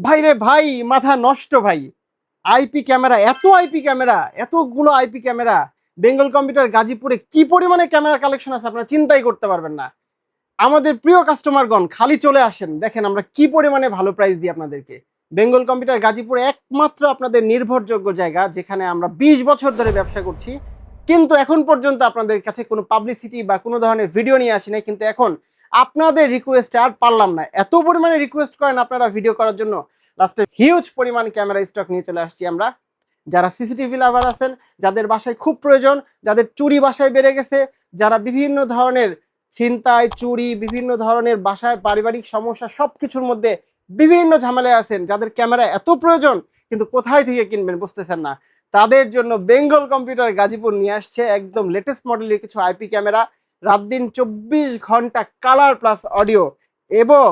ভাই রে ভাই, মাথা নষ্ট ভাই। আইপি ক্যামেরা, এত আইপি ক্যামেরা, এতগুলো আইপি ক্যামেরা বেঙ্গল কম্পিউটার গাজীপুরে কি পরিমাণে ক্যামেরা কালেকশন আছে আপনারা চিন্তাই করতে পারবেন না। আমাদের প্রিয় কাস্টমারগণ খালি চলে আসেন, দেখেন আমরা কি পরিমাণে ভালো প্রাইস দিই আপনাদেরকে। বেঙ্গল কম্পিউটার গাজীপুরে একমাত্র আপনাদের নির্ভরযোগ্য জায়গা, যেখানে আমরা 20 বছর ধরে ব্যবসা করছি, কিন্তু এখন পর্যন্ত আপনাদের কাছে কোনো পাবলিসিটি বা কোনো ধরনের ভিডিও নিয়ে আসি নাই। কিন্তু এখন আপনাদের রিকোয়েস্টে আর পারলাম না, এত পরিমাণে রিকোয়েস্ট করেন আপনারা ভিডিও করার জন্য, লাস্টে হিউজ পরিমাণ ক্যামেরা স্টক নিয়ে চলে আসছি আমরা। যারা সিসিটিভি লাভার আছেন, যাদের বাসায় খুব প্রয়োজন, যাদের চুরি বাসায় বেড়ে গেছে, যারা বিভিন্ন ধরনের ছিনতাই, চুরি, বিভিন্ন ধরনের বাসায় পারিবারিক সমস্যা সবকিছুর মধ্যে বিভিন্ন ঝামেলায় আছেন, যাদের ক্যামেরা এত প্রয়োজন কিন্তু কোথায় থেকে কিনবেন বুঝতেছেন না, তাদের জন্য বেঙ্গল কম্পিউটার গাজীপুর নিয়ে আসছে একদম লেটেস্ট মডেলের কিছু আইপি ক্যামেরা। রাত দিন 24 ঘন্টা কালার প্লাস অডিও, এবং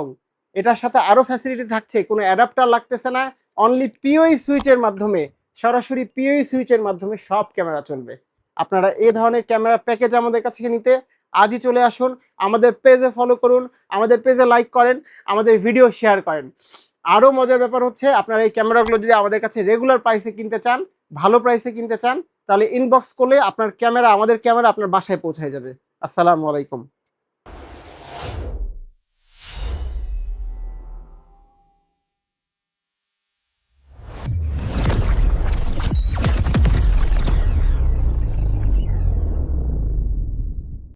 এটার সাথে আরো ফ্যাসিলিটি থাকছে, কোনো অ্যাডাপ্টার লাগতেছে না, অনলি পিওই সুইচের মাধ্যমে, সরাসরি পিওই সুইচের মাধ্যমে সব ক্যামেরা চলবে। আপনারা এই ধরনের ক্যামেরা প্যাকেজ আমাদের কাছে নিতে আজই চলে আসুন, আমাদের পেজে ফলো করুন, আমাদের পেজে লাইক করেন, আমাদের ভিডিও শেয়ার করেন। আরও মজার ব্যাপার হচ্ছে, আপনারা এই ক্যামেরাগুলো যদি আমাদের কাছে রেগুলার প্রাইসে কিনতে চান, ভালো প্রাইসে কিনতে চান, তাহলে ইনবক্স করলে আপনার ক্যামেরা, আমাদের ক্যামেরা আপনার বাসায় পৌঁছায় যাবে। আসসালামু আলাইকুম।